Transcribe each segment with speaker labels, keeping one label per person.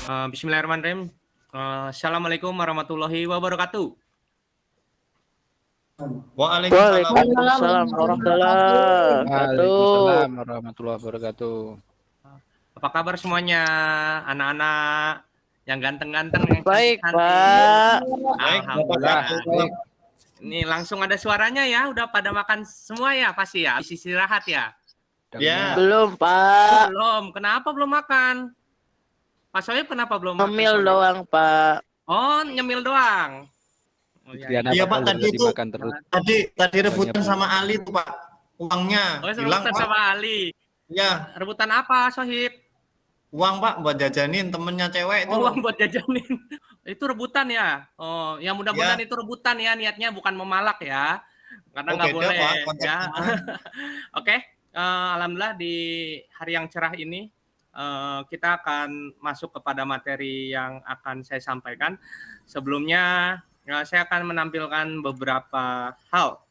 Speaker 1: Bismillahirrahmanirrahim. Assalamualaikum warahmatullahi wabarakatuh.
Speaker 2: Waalaikumsalam warahmatullahi wabarakatuh.
Speaker 3: Waalaikumsalam warahmatullahi wabarakatuh.
Speaker 1: Apa kabar semuanya, anak-anak yang ganteng-ganteng, yang
Speaker 2: Baik,
Speaker 1: cantik-cantik?
Speaker 2: Pak.
Speaker 1: Alhamdulillah. Ini langsung ada suaranya ya, udah pada makan semua ya pasti ya, habis istirahat ya?
Speaker 3: Ya.
Speaker 2: Belum, Pak.
Speaker 1: Belum, kenapa belum makan? Pak Sohib kenapa belum makan?
Speaker 2: Ngemil doang, Pak.
Speaker 1: Oh, nyemil doang. Oh,
Speaker 3: Iya Pak, tadi itu dimakan terus.
Speaker 4: Tadi rebutan sama Ali tuh Pak, uangnya hilang
Speaker 1: rebutan
Speaker 4: Pak.
Speaker 1: sama Ali.
Speaker 4: Ya.
Speaker 1: Rebutan apa, Sohib?
Speaker 4: Uang Pak buat jajanin temennya cewek itu.
Speaker 1: Uang buat jajanin. Itu rebutan ya? Oh, ya mudah-mudahan itu rebutan ya, niatnya bukan memalak ya. Karena nggak boleh
Speaker 4: Pak,
Speaker 1: ya. Oke, alhamdulillah di hari yang cerah ini kita akan masuk kepada materi yang akan saya sampaikan. Sebelumnya saya akan menampilkan beberapa hal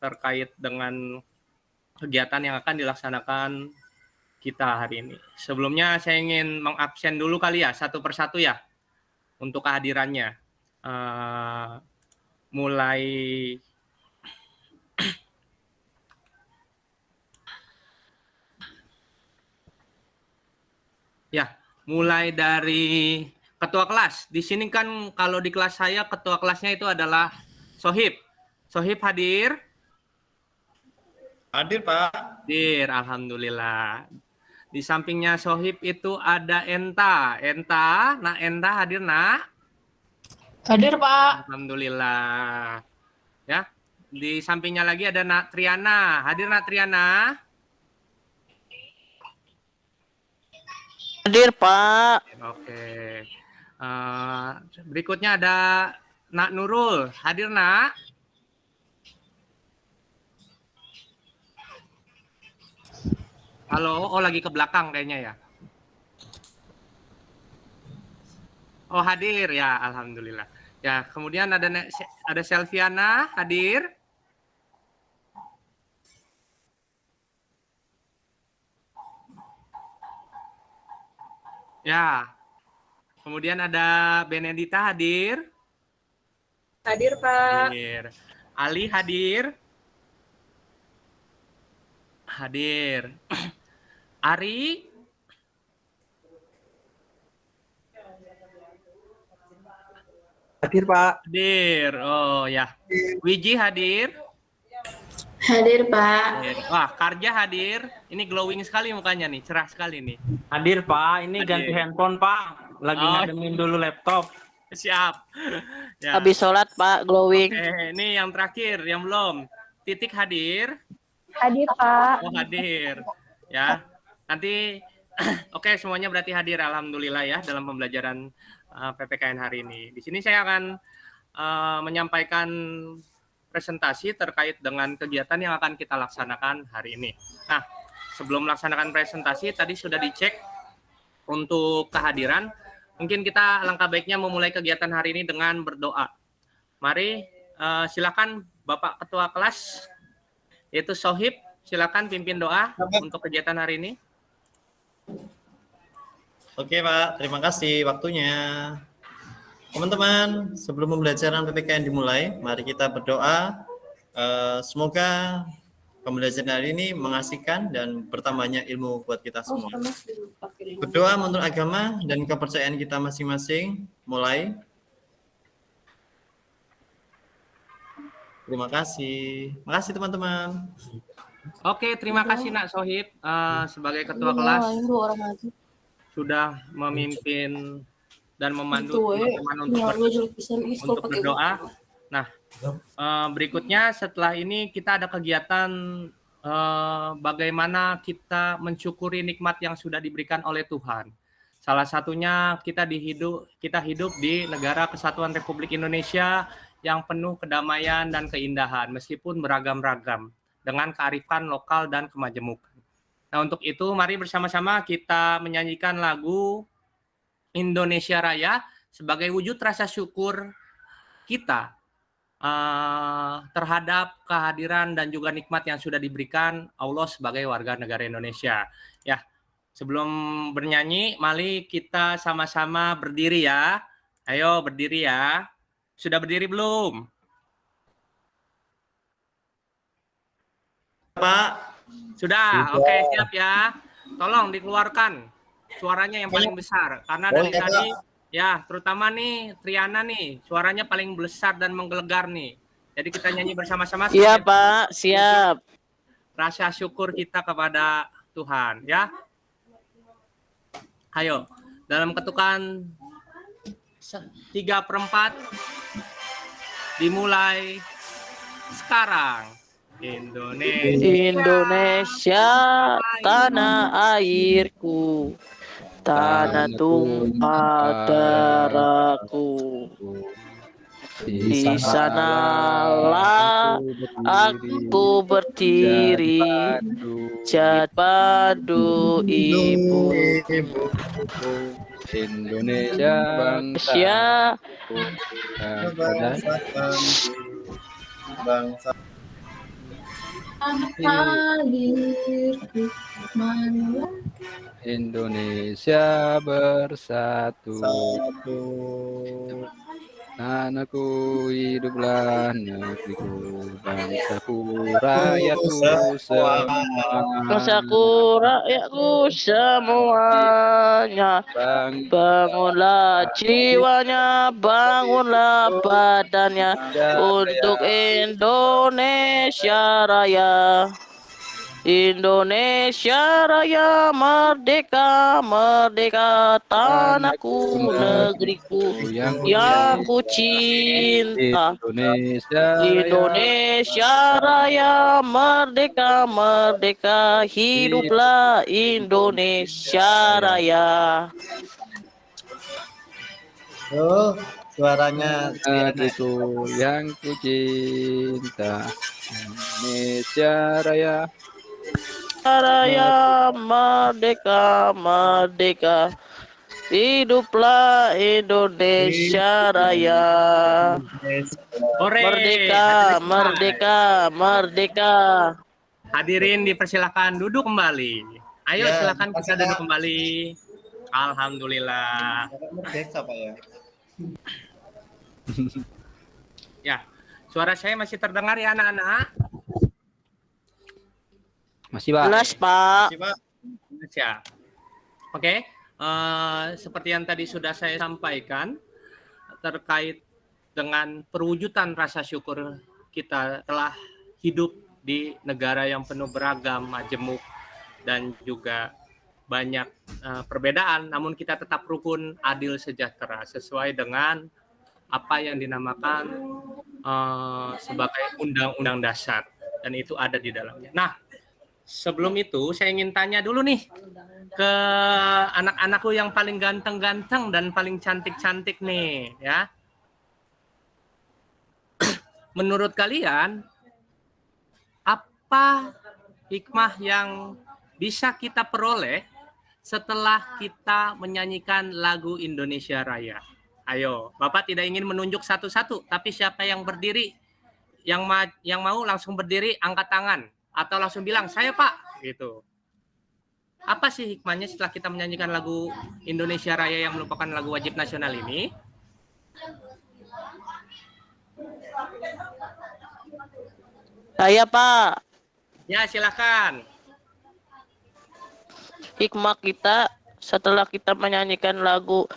Speaker 1: terkait dengan kegiatan yang akan dilaksanakan kita hari ini. Sebelumnya saya ingin mengabsen dulu kali ya, satu persatu ya, untuk kehadirannya. Mulai ya, mulai dari ketua kelas. Di sini kan kalau di kelas saya ketua kelasnya itu adalah Sohib. Sohib hadir?
Speaker 4: Hadir Pak.
Speaker 1: Hadir, alhamdulillah. Di sampingnya Sohib itu ada Enta. Enta, nak Enta hadir nak?
Speaker 5: Hadir Pak.
Speaker 1: Alhamdulillah. Ya, di sampingnya lagi ada Nak Triana. Hadir Nak Triana?
Speaker 2: Hadir, Pak.
Speaker 1: Oke. Berikutnya ada Nak Nurul. Hadir Nak? Halo, oh lagi ke belakang kayaknya ya. Oh hadir ya, alhamdulillah. Ya, kemudian ada Selviana hadir. Ya. Kemudian ada Benedita hadir.
Speaker 5: Hadir Pak.
Speaker 1: Hadir. Ali hadir. Hadir. Ari.
Speaker 6: Hadir Pak.
Speaker 1: Hadir. Oh ya. Wiji hadir.
Speaker 5: Hadir Pak.
Speaker 1: Hadir. Wah, Karja hadir. Ini glowing sekali mukanya nih, cerah sekali nih.
Speaker 6: Hadir Pak. Ini
Speaker 1: Hadir.
Speaker 6: ganti handphone Pak. Lagi ngademin dulu laptop.
Speaker 1: Siap. Ya.
Speaker 2: Habis sholat, Pak, glowing.
Speaker 1: Oke, ini yang terakhir, yang belum. Titik hadir.
Speaker 5: Hadir Pak.
Speaker 1: Oh, hadir. Ya. Nanti oke, semuanya berarti hadir alhamdulillah ya dalam pembelajaran PPKN hari ini. Di sini saya akan menyampaikan presentasi terkait dengan kegiatan yang akan kita laksanakan hari ini. Nah, sebelum melaksanakan presentasi tadi sudah dicek untuk kehadiran. Mungkin kita alangkah baiknya memulai kegiatan hari ini dengan berdoa. Mari silakan Bapak Ketua Kelas yaitu Sohib, silakan pimpin doa untuk kegiatan hari ini.
Speaker 4: Oke Pak, terima kasih waktunya. Teman-teman, sebelum pembelajaran PPKN dimulai, mari kita berdoa. Semoga pembelajaran hari ini mengasihkan dan bertambahnya ilmu buat kita semua. Berdoa menurut agama dan kepercayaan kita masing-masing. Mulai. Terima kasih. Makasih teman-teman.
Speaker 1: Oke, terima kasih Nak Sohib sebagai ketua kelas sudah memimpin dan memandu teman-teman untuk berdoa. Nah, berikutnya setelah ini kita ada kegiatan bagaimana kita mensyukuri nikmat yang sudah diberikan oleh Tuhan. Salah satunya kita hidup di negara Kesatuan Republik Indonesia yang penuh kedamaian dan keindahan meskipun beragam-ragam dengan kearifan lokal dan kemajemukan. Nah, untuk itu mari bersama-sama kita menyanyikan lagu Indonesia Raya sebagai wujud rasa syukur kita terhadap kehadiran dan juga nikmat yang sudah diberikan Allah sebagai warga negara Indonesia. Ya, Sebelum bernyanyi, mari kita sama-sama berdiri ya. Ayo berdiri ya. Sudah berdiri belum?
Speaker 4: Pak.
Speaker 1: Sudah. Oke, siap ya. Tolong dikeluarkan suaranya yang paling besar. Karena dari
Speaker 4: ya,
Speaker 1: tadi, ya terutama nih Triana nih, suaranya paling besar dan menggelegar nih. Jadi kita nyanyi bersama-sama.
Speaker 2: Iya Pak, siap.
Speaker 1: Rasa syukur kita kepada Tuhan ya. Ayo, dalam ketukan 3/4 dimulai sekarang.
Speaker 2: Indonesia, tanah airku, tanah tumpah darahku. Di sanalah aku berdiri, jat padu ibu.
Speaker 3: Indonesia
Speaker 2: Indonesia,
Speaker 4: Bangsa.
Speaker 3: Indonesia bersatu. Tanahku hiduplah negeriku, bangsaku rakyatku semua.
Speaker 2: bangsaku rakyatku semuanya. Bangunlah jiwanya, bangunlah badannya untuk Indonesia Raya. Indonesia Raya merdeka, merdeka, tanahku, negeriku yang ku cinta. Indonesia Raya merdeka, merdeka, hiduplah Indonesia Raya.
Speaker 4: Oh, suaranya
Speaker 3: Negeriku yang ku cinta, Indonesia Raya.
Speaker 2: Raya merdeka, merdeka, hiduplah Indonesia Raya.
Speaker 1: Hore.
Speaker 2: Merdeka, merdeka, merdeka.
Speaker 1: Hadirin dipersilakan duduk kembali. Ayo
Speaker 4: Ya,
Speaker 1: silakan kita duduk kembali. Alhamdulillah.
Speaker 4: merdeka Pak ya.
Speaker 1: Ya, suara saya masih terdengar ya anak-anak?
Speaker 3: Masih Pak.
Speaker 2: Jelas Pak.
Speaker 1: Ya. Oke, seperti yang tadi sudah saya sampaikan terkait dengan perwujudan rasa syukur kita telah hidup di negara yang penuh beragam, majemuk, dan juga banyak perbedaan, namun kita tetap rukun, adil, sejahtera sesuai dengan apa yang dinamakan sebagai Undang-Undang Dasar, dan itu ada di dalamnya. Nah, sebelum itu saya ingin tanya dulu nih ke anak-anakku yang paling ganteng-ganteng dan paling cantik-cantik nih ya. Menurut kalian apa hikmah yang bisa kita peroleh setelah kita menyanyikan lagu Indonesia Raya? Ayo, Bapak tidak ingin menunjuk satu-satu, tapi siapa yang berdiri, yang mau langsung berdiri, angkat tangan. Atau langsung bilang, saya Pak, gitu. Apa sih hikmahnya setelah kita menyanyikan lagu Indonesia Raya yang merupakan lagu wajib nasional ini?
Speaker 2: Saya Pak.
Speaker 1: Ya, silakan.
Speaker 2: Hikmah kita setelah kita menyanyikan lagu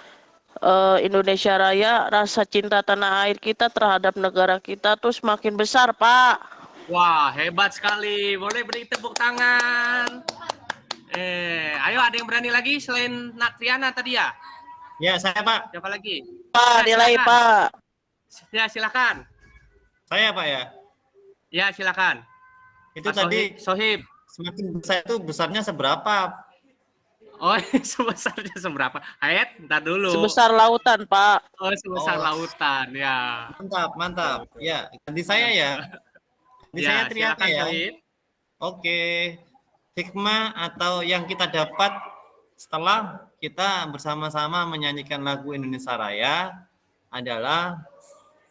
Speaker 2: Indonesia Raya, rasa cinta tanah air kita terhadap negara kita terus makin besar, Pak.
Speaker 1: Wah, hebat sekali. Boleh beri tepuk tangan. Ayo ada yang berani lagi selain Triana tadi ya?
Speaker 4: Ya, saya Pak.
Speaker 1: Siapa lagi?
Speaker 2: Pak, nilai Pak.
Speaker 1: Ya, silakan.
Speaker 4: Saya Pak ya.
Speaker 1: Ya, silakan.
Speaker 4: Itu
Speaker 1: Pak
Speaker 4: tadi
Speaker 1: Sohib.
Speaker 4: semakin besar itu besarnya seberapa?
Speaker 1: Oh, sebesarnya seberapa? Ayat, ntar dulu.
Speaker 2: Sebesar lautan, Pak.
Speaker 1: Oh, sebesar lautan, ya.
Speaker 4: Mantap, mantap. Ya, ganti saya ya. Ganti saya Triana ya.
Speaker 1: Sohib.
Speaker 4: Oke. Hikmah atau yang kita dapat setelah kita bersama-sama menyanyikan lagu Indonesia Raya adalah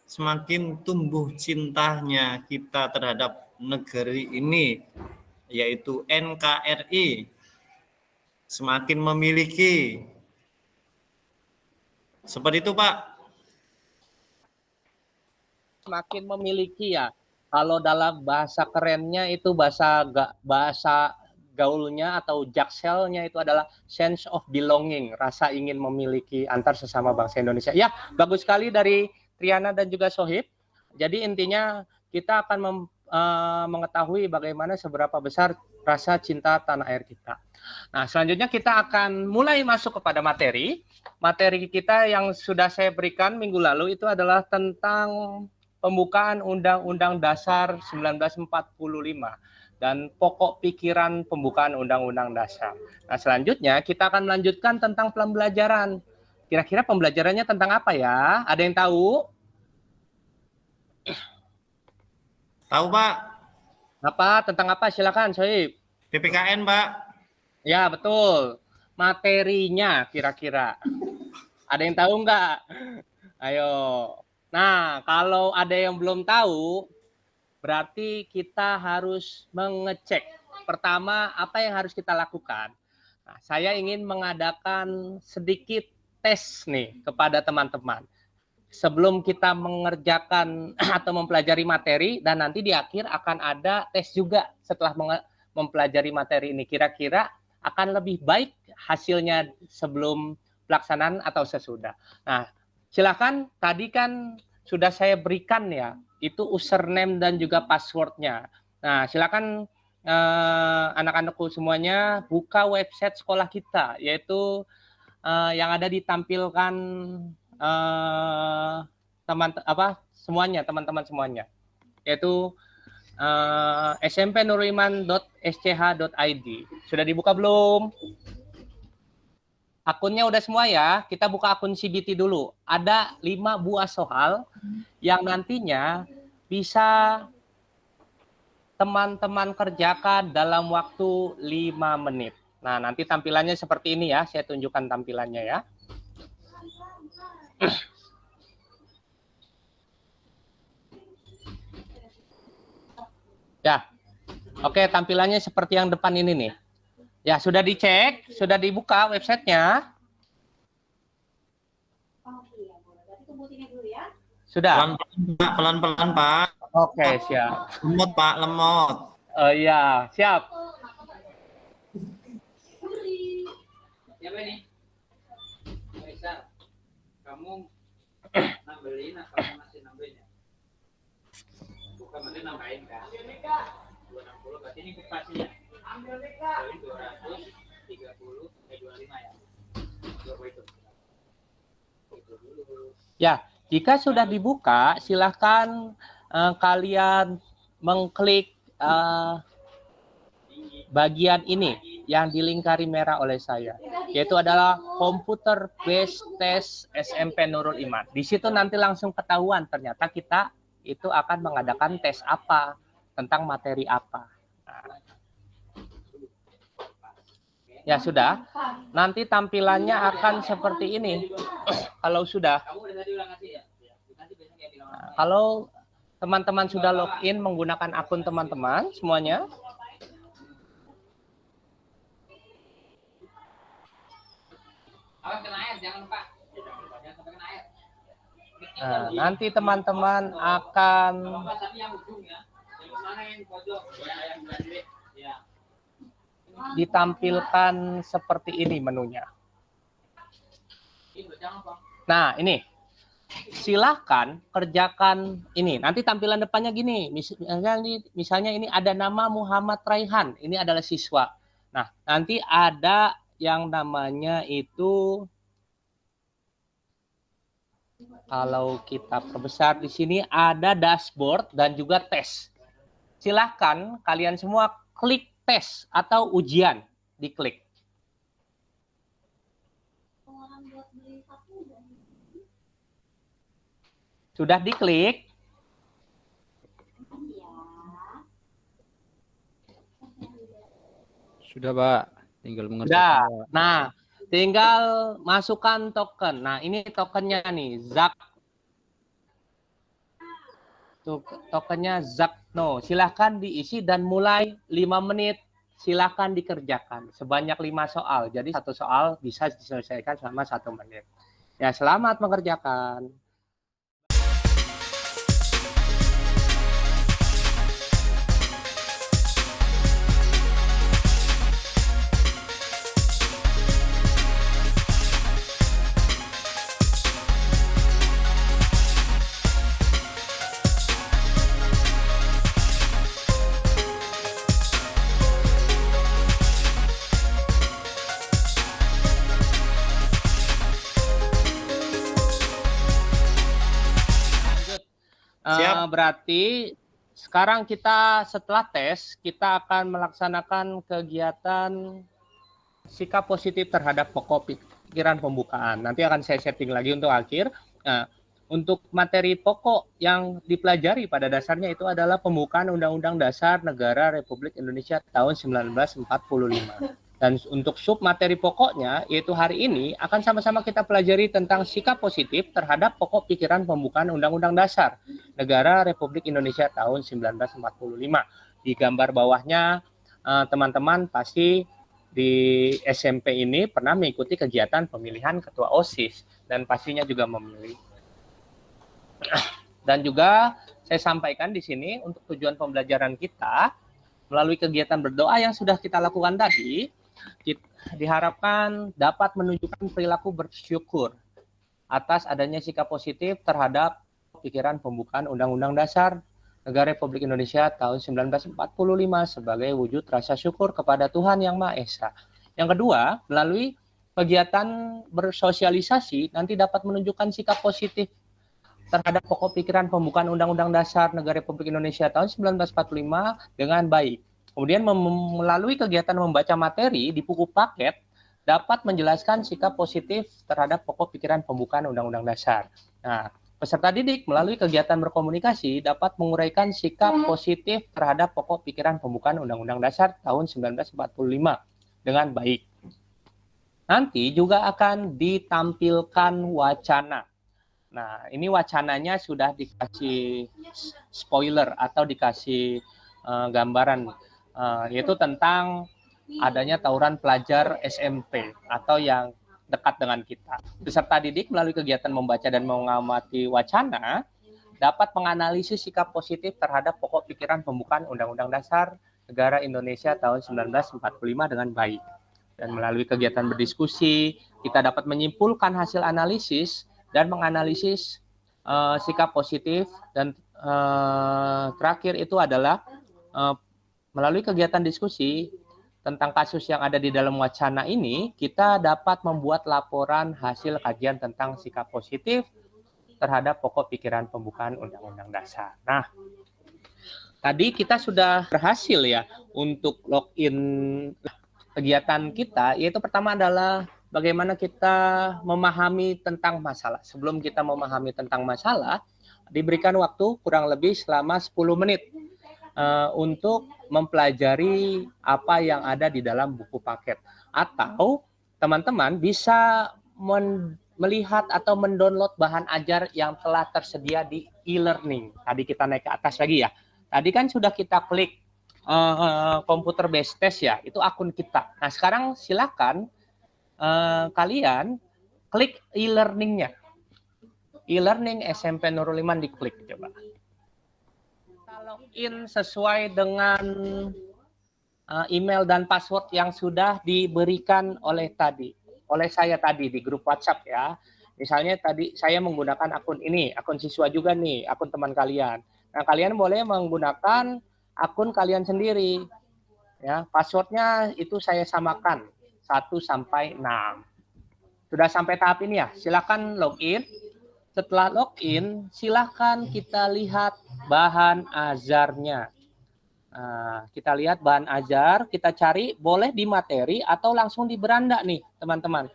Speaker 4: semakin tumbuh cintanya kita terhadap negeri ini, yaitu NKRI. semakin memiliki. Seperti itu, Pak.
Speaker 1: Semakin memiliki ya. Kalau dalam bahasa kerennya itu bahasa gaulnya atau jakselnya itu adalah sense of belonging, rasa ingin memiliki antar sesama bangsa Indonesia. Ya, bagus sekali dari Triana dan juga Sohib. Jadi intinya kita akan mengetahui bagaimana seberapa besar rasa cinta tanah air kita. Nah, selanjutnya kita akan mulai masuk kepada materi. Materi kita yang sudah saya berikan minggu lalu itu adalah tentang pembukaan Undang-Undang Dasar 1945 dan pokok pikiran pembukaan Undang-Undang Dasar. Nah, selanjutnya kita akan melanjutkan tentang pembelajaran. Kira-kira pembelajarannya tentang apa ya? Ada yang tahu?
Speaker 4: Tahu, Pak?
Speaker 1: Apa? Tentang apa? Silakan, Sohib.
Speaker 4: PPKN, Pak.
Speaker 1: Ya, betul. Materinya kira-kira. Ada yang tahu nggak? Ayo. Nah, kalau ada yang belum tahu, berarti kita harus mengecek. Pertama, apa yang harus kita lakukan? Nah, saya ingin mengadakan sedikit tes nih kepada teman-teman. Sebelum kita mengerjakan atau mempelajari materi, dan nanti di akhir akan ada tes juga setelah mempelajari materi ini. Kira-kira akan lebih baik hasilnya sebelum pelaksanaan atau sesudah. Nah, silakan, tadi kan sudah saya berikan ya, itu username dan juga passwordnya. Nah, silakan anak-anakku semuanya buka website sekolah kita, yaitu yang ada ditampilkan teman-teman semuanya, yaitu smpnuriman.sch.id. Sudah dibuka belum? Akunnya udah semua ya. Kita buka akun CBT dulu. Ada 5 buah soal yang nantinya bisa teman-teman kerjakan dalam waktu 5 menit. Nah, nanti tampilannya seperti ini ya. Saya tunjukkan tampilannya ya. Ya. Oke, tampilannya seperti yang depan ini nih. Ya, sudah dicek, sudah dibuka websitenya. Sudah.
Speaker 4: Pelan-pelan, Pak.
Speaker 1: Oke, siap.
Speaker 4: Lemot, Pak, lemot.
Speaker 1: Oh iya, siap.
Speaker 3: Siapa ini? Bisa. Kamu nambelin atau masih nambelin? Bukan masih nambahin kan? 260 berarti ini kupasinya. 230 25 ya.
Speaker 1: Ya, jika sudah dibuka, silahkan kalian mengklik bagian ini yang dilingkari merah oleh saya, yaitu adalah Computer Based Test SMP Nurul Iman. Di situ nanti langsung ketahuan ternyata kita itu akan mengadakan tes apa, tentang materi apa. Nah. Ya sudah, nanti tampilannya akan seperti ini. Kalau sudah, nah, kalau teman-teman sudah login menggunakan akun teman-teman semuanya, nah, nanti teman-teman akan ditampilkan seperti ini menunya. Nah, ini. Silahkan kerjakan ini. Nanti tampilan depannya gini. Misalnya ini ada nama Muhammad Raihan. Ini adalah siswa. Nah, nanti ada yang namanya itu, kalau kita perbesar di sini ada dashboard dan juga tes. Silahkan kalian semua klik tes atau ujian, diklik. Sudah diklik?
Speaker 3: Sudah, Pak. Tinggal mengerjakan.
Speaker 1: Sudah. Nah, tinggal masukkan token. Nah, ini tokennya nih, ZAK. Tuh, tokennya ZAKNO. Silahkan diisi dan mulai 5 menit silakan dikerjakan sebanyak 5 soal. Jadi satu soal bisa diselesaikan selama 1 menit. Ya, selamat mengerjakan.
Speaker 4: Siap.
Speaker 1: Berarti sekarang kita setelah tes, kita akan melaksanakan kegiatan sikap positif terhadap pokok pikiran pembukaan. Nanti akan saya setting lagi untuk akhir. Nah, untuk materi pokok yang dipelajari pada dasarnya itu adalah pembukaan Undang-Undang Dasar Negara Republik Indonesia tahun 1945. Dan untuk sub materi pokoknya, yaitu hari ini, akan sama-sama kita pelajari tentang sikap positif terhadap pokok pikiran pembukaan Undang-Undang Dasar Negara Republik Indonesia tahun 1945. Di gambar bawahnya, teman-teman pasti di SMP ini pernah mengikuti kegiatan pemilihan ketua OSIS, dan pastinya juga memilih. Dan juga saya sampaikan di sini untuk tujuan pembelajaran kita, melalui kegiatan berdoa yang sudah kita lakukan tadi, diharapkan dapat menunjukkan perilaku bersyukur atas adanya sikap positif terhadap pikiran pembukaan Undang-Undang Dasar Negara Republik Indonesia tahun 1945 sebagai wujud rasa syukur kepada Tuhan Yang Maha Esa. Yang kedua, melalui kegiatan bersosialisasi nanti dapat menunjukkan sikap positif terhadap pokok pikiran pembukaan Undang-Undang Dasar Negara Republik Indonesia tahun 1945 dengan baik. Kemudian melalui kegiatan membaca materi di buku paket dapat menjelaskan sikap positif terhadap pokok pikiran pembukaan Undang-Undang Dasar. Nah, peserta didik melalui kegiatan berkomunikasi dapat menguraikan sikap positif terhadap pokok pikiran pembukaan Undang-Undang Dasar tahun 1945 dengan baik. Nanti juga akan ditampilkan wacana. Nah, ini wacananya sudah dikasih spoiler atau dikasih gambaran, yaitu tentang adanya tawuran pelajar SMP atau yang dekat dengan kita. Peserta didik melalui kegiatan membaca dan mengamati wacana dapat menganalisis sikap positif terhadap pokok pikiran pembukaan Undang-Undang Dasar Negara Indonesia tahun 1945 dengan baik. Dan melalui kegiatan berdiskusi, kita dapat menyimpulkan hasil analisis dan menganalisis sikap positif. Dan terakhir itu adalah melalui kegiatan diskusi tentang kasus yang ada di dalam wacana ini, kita dapat membuat laporan hasil kajian tentang sikap positif terhadap pokok pikiran pembukaan Undang-Undang Dasar. Nah, tadi kita sudah berhasil ya untuk login kegiatan kita, yaitu pertama adalah bagaimana kita memahami tentang masalah. Sebelum kita memahami tentang masalah, diberikan waktu kurang lebih selama 10 menit untuk mempelajari apa yang ada di dalam buku paket. Atau teman-teman bisa melihat atau mendownload bahan ajar yang telah tersedia di e-learning. Tadi kita naik ke atas lagi ya. Tadi kan sudah kita klik computer based test ya, itu akun kita. Nah sekarang silakan kalian klik e-learningnya. E-learning SMP Nurul Iman diklik coba. Login sesuai dengan email dan password yang sudah diberikan oleh saya tadi di grup WhatsApp ya. Misalnya tadi saya menggunakan akun ini, akun siswa juga nih, akun teman kalian. Nah, kalian boleh menggunakan akun kalian sendiri. Ya, passwordnya itu saya samakan 1 sampai 6. Sudah sampai tahap ini ya, silakan login. Setelah login, silakan kita lihat bahan ajarnya. Nah, kita lihat bahan ajar, kita cari boleh di materi atau langsung di beranda nih, teman-teman.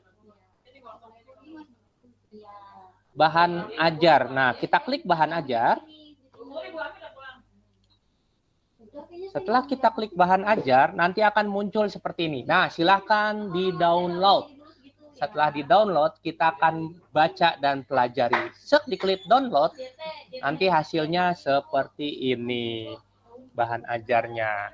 Speaker 1: Bahan ajar. Nah, kita klik bahan ajar. Setelah kita klik bahan ajar, nanti akan muncul seperti ini. Nah, silakan di-download. Setelah di-download, kita akan baca dan pelajari. Diklik download, nanti hasilnya seperti ini bahan ajarnya.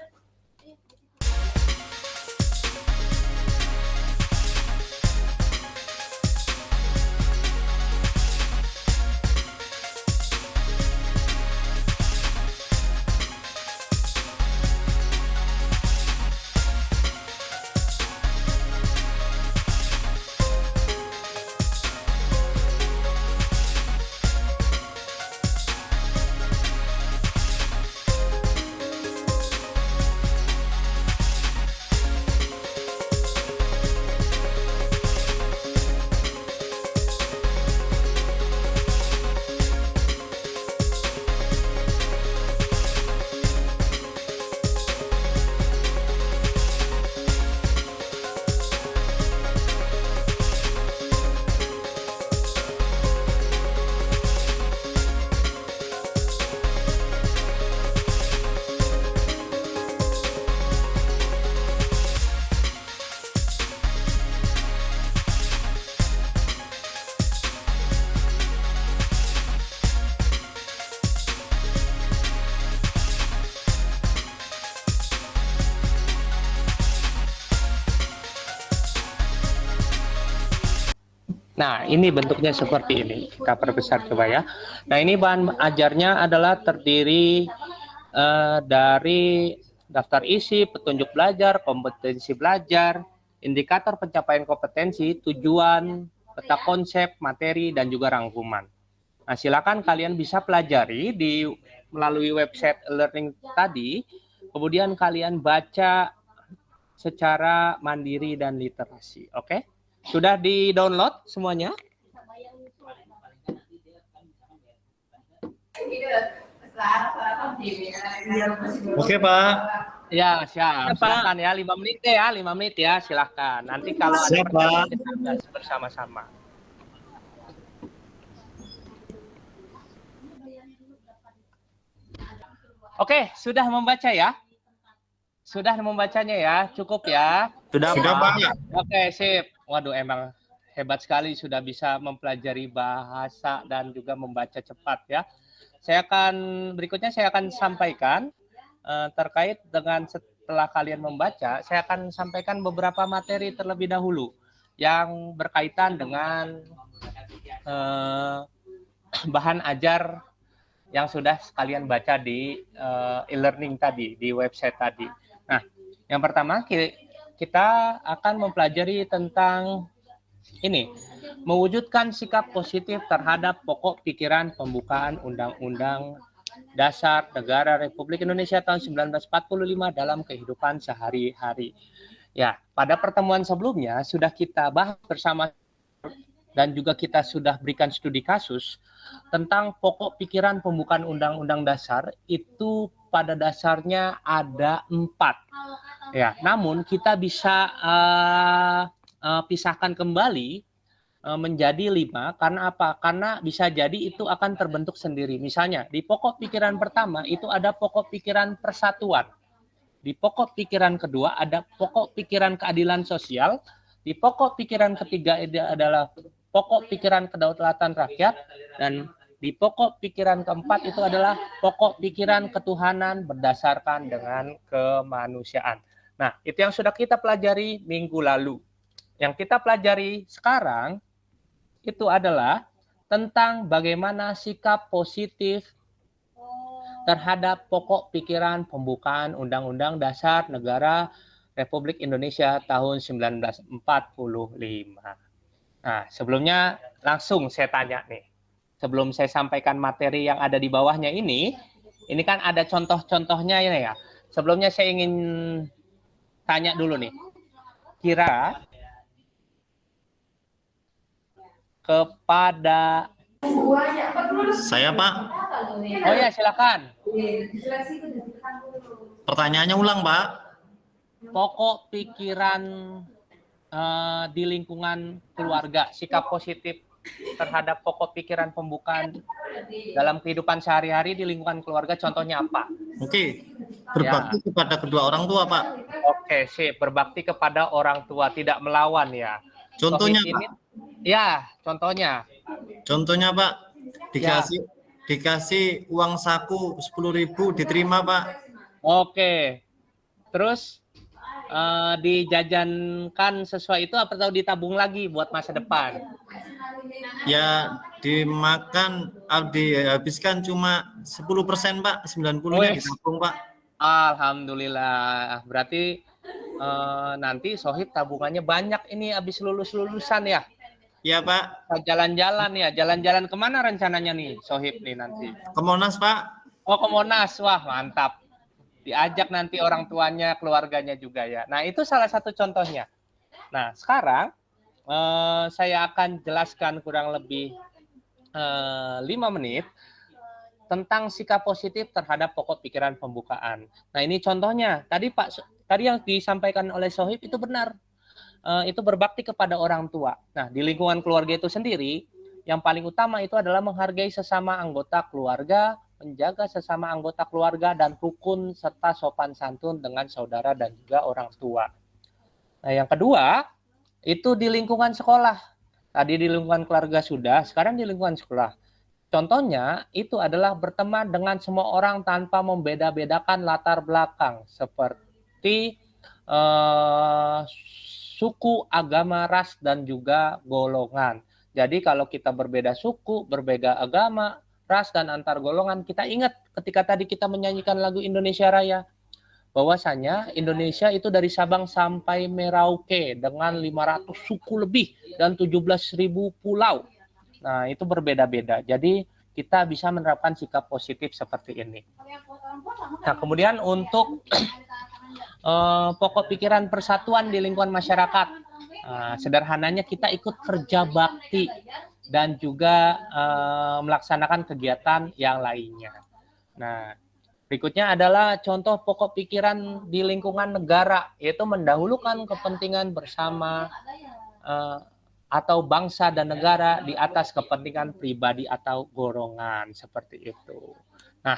Speaker 1: Nah, ini bentuknya seperti ini. Kita perbesar coba ya. Nah, ini bahan ajarnya adalah terdiri dari daftar isi, petunjuk belajar, kompetensi belajar, indikator pencapaian kompetensi, tujuan, peta konsep, materi, dan juga rangkuman. Nah, silakan kalian bisa pelajari melalui website e-learning tadi, kemudian kalian baca secara mandiri dan literasi. Oke? Sudah di-download semuanya?
Speaker 4: Oke, Pak.
Speaker 1: Ya, siap.
Speaker 2: Ya, Pak.
Speaker 1: Silakan ya, 5 menit ya, 5 menit ya, silakan. Nanti kalau ada
Speaker 4: Siap,
Speaker 1: pertanyaan
Speaker 4: Pak.
Speaker 1: kita bahas bersama-sama. Oke, sudah membaca ya? Sudah membacanya ya, cukup ya?
Speaker 6: Sudah, Pak.
Speaker 1: Oke, sip. Waduh, emang hebat sekali sudah bisa mempelajari bahasa dan juga membaca cepat ya. Berikutnya saya akan sampaikan terkait dengan setelah kalian membaca, saya akan sampaikan beberapa materi terlebih dahulu yang berkaitan dengan bahan ajar yang sudah kalian baca di e-learning tadi, di website tadi. Nah, yang pertama kita akan mempelajari tentang ini, mewujudkan sikap positif terhadap pokok pikiran pembukaan Undang-Undang Dasar Negara Republik Indonesia tahun 1945 dalam kehidupan sehari-hari. Ya, pada pertemuan sebelumnya sudah kita bahas bersama dan juga kita sudah berikan studi kasus tentang pokok pikiran pembukaan Undang-Undang Dasar itu pada dasarnya ada 4. Ya, namun kita bisa pisahkan kembali menjadi 5 karena apa? Karena bisa jadi itu akan terbentuk sendiri. Misalnya di pokok pikiran pertama itu ada pokok pikiran persatuan. Di pokok pikiran kedua ada pokok pikiran keadilan sosial. Di pokok pikiran ketiga itu adalah pokok pikiran kedaulatan rakyat, dan di pokok pikiran keempat itu adalah pokok pikiran ketuhanan berdasarkan dengan kemanusiaan. Nah, itu yang sudah kita pelajari minggu lalu. Yang kita pelajari sekarang itu adalah tentang bagaimana sikap positif terhadap pokok pikiran pembukaan Undang-Undang Dasar Negara Republik Indonesia tahun 1945. Nah, sebelumnya langsung saya tanya nih. Sebelum saya sampaikan materi yang ada di bawahnya ini kan ada contoh-contohnya ini ya. Sebelumnya saya ingin tanya dulu nih. Kira kepada
Speaker 4: Saya, Pak.
Speaker 1: Oh ya, silakan.
Speaker 4: Pertanyaannya ulang, Pak.
Speaker 1: Pokok pikiran di lingkungan keluarga, sikap positif terhadap pokok pikiran pembukaan dalam kehidupan sehari-hari di lingkungan keluarga, contohnya apa?
Speaker 4: Oke. Berbakti kepada kedua orang tua, Pak.
Speaker 1: Oke, sip. Berbakti kepada orang tua, tidak melawan ya.
Speaker 4: Contohnya,
Speaker 1: Sohib ini,
Speaker 4: Pak.
Speaker 1: ya, contohnya.
Speaker 4: Contohnya, Pak. Dikasih uang saku 10.000 diterima, Pak.
Speaker 1: Oke. Terus dijajankan sesuai itu apa atau ditabung lagi buat masa depan?
Speaker 4: Ya, dihabiskan cuma 10%, Pak. 90-nya ditabung, Pak.
Speaker 1: Alhamdulillah. Berarti nanti Sohib tabungannya banyak ini habis lulusan ya.
Speaker 4: Iya, Pak.
Speaker 1: Jalan-jalan ya. Jalan-jalan kemana rencananya nih Sohib nih nanti?
Speaker 4: Ke Monas, Pak.
Speaker 1: Oh, ke Monas. Wah, mantap. Diajak nanti orang tuanya, keluarganya juga ya. Nah, itu salah satu contohnya. Nah, sekarang saya akan jelaskan kurang lebih 5 menit tentang sikap positif terhadap pokok pikiran pembukaan. Nah, ini contohnya. Tadi yang disampaikan oleh Sohib itu benar. Itu berbakti kepada orang tua. Nah, di lingkungan keluarga itu sendiri, yang paling utama itu adalah menghargai sesama anggota keluarga, menjaga sesama anggota keluarga, dan rukun serta sopan santun dengan saudara dan juga orang tua. Nah, yang kedua, itu di lingkungan sekolah. Tadi di lingkungan keluarga sudah, sekarang di lingkungan sekolah. Contohnya itu adalah berteman dengan semua orang tanpa membeda-bedakan latar belakang seperti suku, agama, ras, dan juga golongan.
Speaker 7: Jadi kalau kita berbeda suku, berbeda agama, ras, dan antar golongan, kita ingat ketika tadi kita menyanyikan lagu Indonesia Raya, bahwasanya Indonesia itu dari Sabang sampai Merauke dengan 500 suku lebih dan 17.000 pulau. Nah, itu berbeda-beda. Jadi kita bisa menerapkan sikap positif seperti ini. Nah, kemudian untuk pokok pikiran persatuan di lingkungan masyarakat. Sederhananya kita ikut kerja bakti dan juga melaksanakan kegiatan yang lainnya. Nah, berikutnya adalah contoh pokok pikiran di lingkungan negara, yaitu mendahulukan kepentingan bersama atau bangsa dan negara di atas kepentingan pribadi atau golongan, seperti itu. Nah,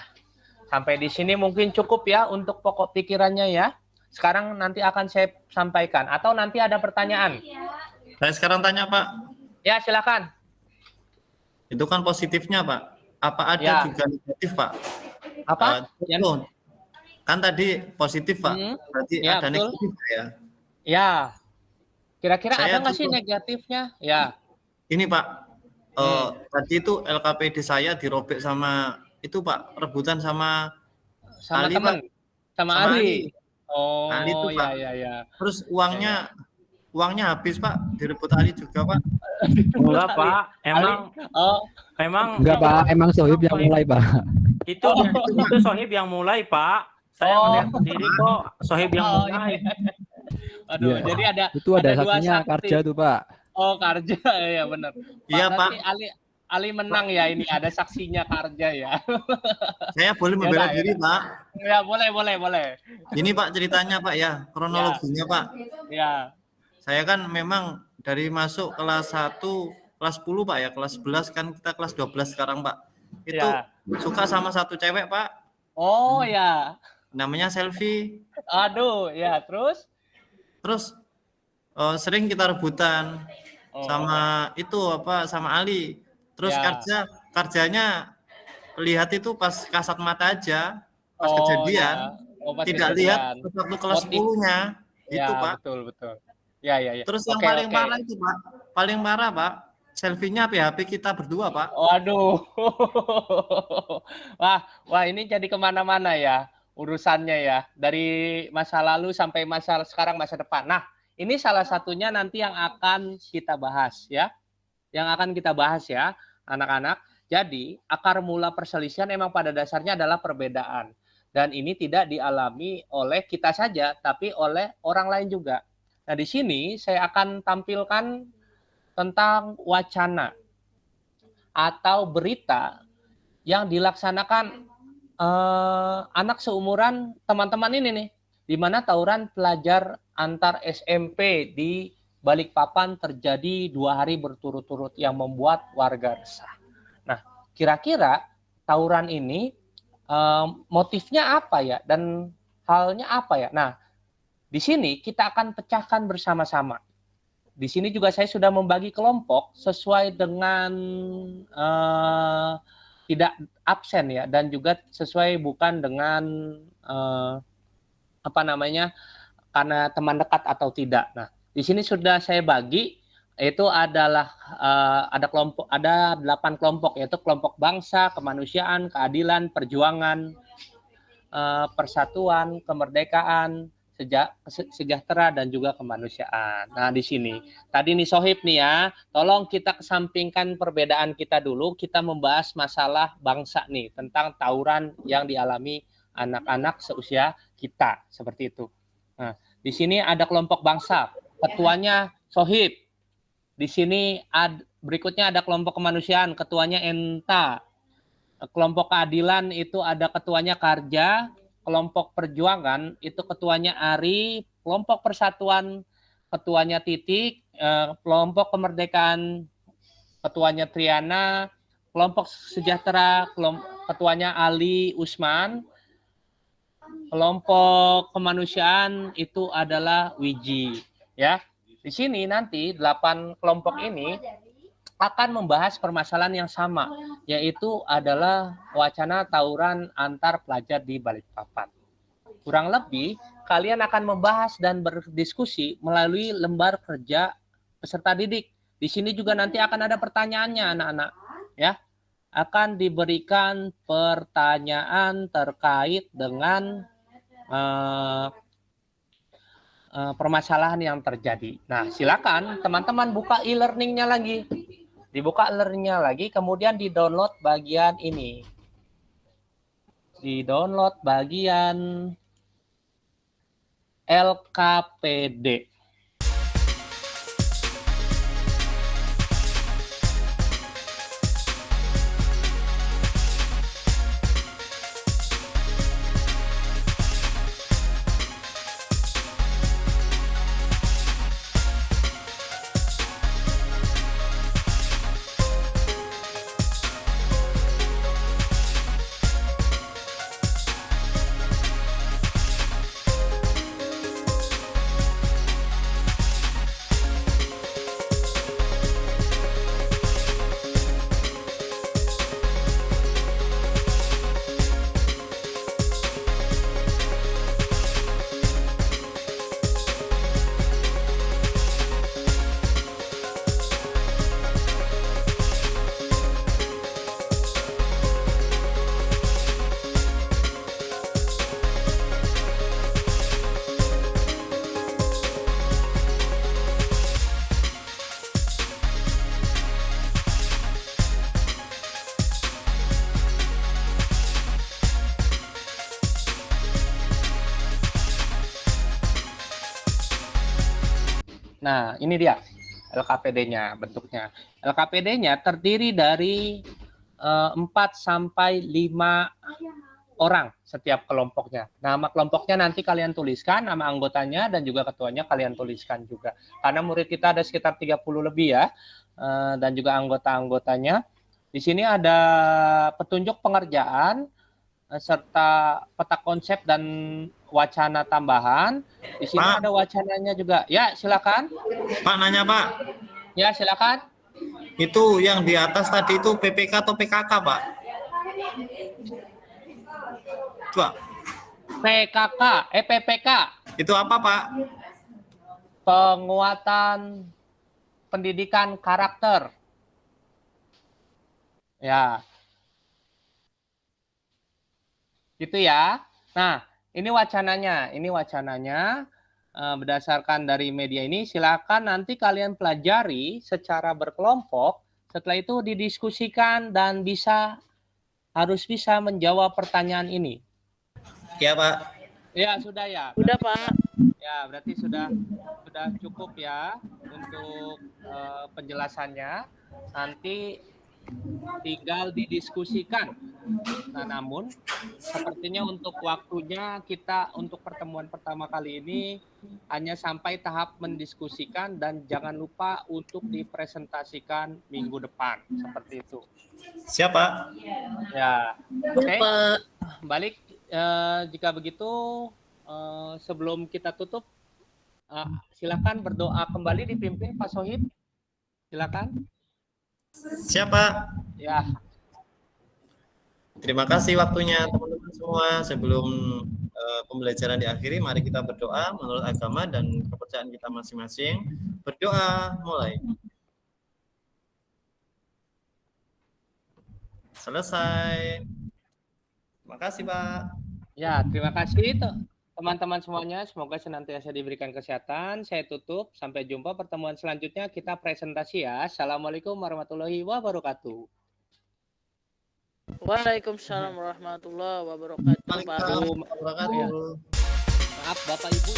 Speaker 7: sampai di sini mungkin cukup ya untuk pokok pikirannya ya. Sekarang nanti akan saya sampaikan, atau nanti ada pertanyaan.
Speaker 4: Saya sekarang tanya, Pak.
Speaker 7: Ya, silakan.
Speaker 4: Itu kan positifnya, Pak. Apa ada
Speaker 7: Ya.
Speaker 4: juga negatif, Pak?
Speaker 7: Apa?
Speaker 4: Contoh, kan tadi positif, Pak. Berarti
Speaker 7: Ya,
Speaker 4: ada
Speaker 7: betul.
Speaker 4: negatif ya?
Speaker 7: Ya. Kira-kira
Speaker 4: Saya
Speaker 7: ada nggak sih
Speaker 4: cukup-
Speaker 7: negatifnya? Ya.
Speaker 4: Ini, Pak. Tadi itu LKPD saya dirobek sama itu, Pak. Rebutan sama
Speaker 7: Sama
Speaker 4: Ali,
Speaker 7: teman.
Speaker 4: Pak.
Speaker 7: Sama
Speaker 4: Sama
Speaker 7: Ali. Oh,
Speaker 4: Ali itu, Pak.
Speaker 7: ya.
Speaker 4: Terus uangnya habis, Pak. Direbut Ali juga, Pak.
Speaker 6: Enggak, Pak.
Speaker 7: Oh,
Speaker 6: Emang
Speaker 8: Enggak Pak, emang Sohib yang mulai Pak.
Speaker 6: itu Sohib yang mulai, Pak. Saya melihat sendiri kok Sohib yang mulai.
Speaker 7: aduh,
Speaker 8: Iya.
Speaker 7: jadi ada
Speaker 8: Itu ada
Speaker 7: dua
Speaker 8: saksinya
Speaker 7: saksi.
Speaker 8: Karja tuh Pak.
Speaker 7: Oh, Karja ya benar.
Speaker 4: Iya,
Speaker 7: berarti
Speaker 4: Pak.
Speaker 7: Ali menang ya, ini ada saksinya Karja ya.
Speaker 4: Saya boleh membela
Speaker 7: Yaudah,
Speaker 4: diri, Pak.
Speaker 7: Ya, boleh.
Speaker 4: Ini, Pak, ceritanya, Pak, ya. Kronologinya, Pak.
Speaker 7: Ya.
Speaker 4: Saya kan memang dari masuk kelas 1, kelas 10, Pak, ya. Kelas 11 kan kita kelas 12 sekarang, Pak. Itu
Speaker 7: Ya.
Speaker 4: suka sama satu cewek, Pak.
Speaker 7: Oh, ya.
Speaker 4: Namanya Selfie.
Speaker 7: Aduh, ya, terus
Speaker 4: Terus sering kita rebutan
Speaker 7: Oh.
Speaker 4: sama sama Ali. Terus
Speaker 7: Ya.
Speaker 4: Karjanya lihat itu pas kasat mata aja, pas
Speaker 7: Oh,
Speaker 4: kejadian.
Speaker 7: ya. Oh, pas
Speaker 4: Tidak
Speaker 7: kejadian.
Speaker 4: lihat waktu kelas
Speaker 7: Motif.
Speaker 4: 10-nya.
Speaker 7: Ya,
Speaker 4: Itu, Pak.
Speaker 7: betul. Ya.
Speaker 4: Terus yang
Speaker 7: Oke,
Speaker 4: paling
Speaker 7: oke.
Speaker 4: parah itu, Pak. Paling parah, Pak. Selfie-nya HP kita berdua, Pak.
Speaker 7: Waduh. Wah, ini jadi kemana-mana ya urusannya ya. Dari masa lalu sampai masa sekarang, masa depan. Nah, ini salah satunya nanti yang akan kita bahas ya. Yang akan kita bahas ya, anak-anak. Jadi, akar mula perselisihan memang pada dasarnya adalah perbedaan. Dan ini tidak dialami oleh kita saja, tapi oleh orang lain juga. Nah, di sini saya akan tampilkan tentang wacana atau berita yang dilaksanakan anak seumuran teman-teman ini nih, di mana tawuran pelajar antar SMP di Balikpapan terjadi 2 hari berturut-turut yang membuat warga resah. Nah, kira-kira tawuran ini motifnya apa ya dan halnya apa ya? Nah, di sini kita akan pecahkan bersama-sama. Di sini juga saya sudah membagi kelompok sesuai dengan tidak absen ya, dan juga sesuai bukan dengan karena teman dekat atau tidak. Nah, di sini sudah saya bagi, itu adalah ada 8 kelompok, yaitu kelompok bangsa, kemanusiaan, keadilan, perjuangan, persatuan, kemerdekaan, sejahtera, dan juga kemanusiaan. Nah, di sini tadi nih Sohib nih ya, tolong kita kesampingkan perbedaan kita dulu, kita membahas masalah bangsa nih, tentang tawuran yang dialami anak-anak seusia kita, seperti itu. Nah, di sini ada kelompok bangsa, ketuanya Sohib. Di sini berikutnya ada kelompok kemanusiaan, ketuanya Enta. Kelompok keadilan itu ada ketuanya Karja. Kelompok perjuangan itu ketuanya Ari. Kelompok persatuan ketuanya Titik. Kelompok kemerdekaan ketuanya Triana. Kelompok sejahtera ketuanya Ali Usman. Kelompok kemanusiaan itu adalah Wiji, ya. Di sini nanti 8 kelompok ini akan membahas permasalahan yang sama, yaitu adalah wacana tawuran antar pelajar di Balikpapan. Kurang lebih kalian akan membahas dan berdiskusi melalui lembar kerja peserta didik Di sini juga nanti akan ada pertanyaannya anak-anak, ya. Akan diberikan pertanyaan terkait dengan permasalahan yang terjadi. Nah, silakan teman-teman buka e-learningnya lagi. Dibuka e-learningnya lagi, kemudian di-download bagian ini. Di-download bagian LKPD. Nah, ini dia LKPD-nya bentuknya. LKPD-nya terdiri dari 4 sampai 5 orang setiap kelompoknya. Nama kelompoknya nanti kalian tuliskan, nama anggotanya dan juga ketuanya kalian tuliskan juga. Karena murid kita ada sekitar 30 lebih ya, dan juga anggota-anggotanya. Di sini ada petunjuk pengerjaan, serta peta konsep dan wacana tambahan. Di sini
Speaker 4: Pak.
Speaker 7: ada wacananya juga. Ya, silakan.
Speaker 4: Pak, nanya Pak,
Speaker 7: Ya, silakan.
Speaker 4: itu yang di atas tadi itu PPK atau PKK Pak? Pak,
Speaker 7: PKK, PPK.
Speaker 4: itu apa Pak?
Speaker 7: Penguatan pendidikan karakter. Ya. Gitu ya. Nah, ini wacananya. Ini wacananya berdasarkan dari media ini. Silakan nanti kalian pelajari secara berkelompok. Setelah itu didiskusikan dan harus bisa menjawab pertanyaan ini.
Speaker 4: Ya Pak.
Speaker 7: Ya, sudah ya.
Speaker 2: Udah, Pak.
Speaker 7: Ya, berarti sudah cukup ya untuk penjelasannya. Nanti tinggal didiskusikan. Nah, namun sepertinya untuk waktunya kita untuk pertemuan pertama kali ini hanya sampai tahap mendiskusikan dan jangan lupa untuk dipresentasikan minggu depan seperti itu.
Speaker 4: Siapa?
Speaker 7: Ya, oke. Balik jika begitu sebelum kita tutup silakan berdoa kembali dipimpin Pak Sohib. Silakan.
Speaker 4: Siapa?
Speaker 7: Ya.
Speaker 4: Terima kasih waktunya teman-teman semua. Sebelum pembelajaran diakhiri, mari kita berdoa menurut agama dan kepercayaan kita masing-masing. Berdoa mulai. Selesai. Terima kasih Pak.
Speaker 7: Ya, terima kasih teman-teman semuanya. Semoga senantiasa diberikan kesehatan. Saya tutup. Sampai jumpa pertemuan selanjutnya. Kita presentasi ya. Assalamualaikum warahmatullahi wabarakatuh.
Speaker 2: Waalaikumsalam warahmatullahi wabarakatuh, Pak.
Speaker 4: Waalaikumsalam warahmatullahi wabarakatuh.
Speaker 7: Maaf Bapak Ibu.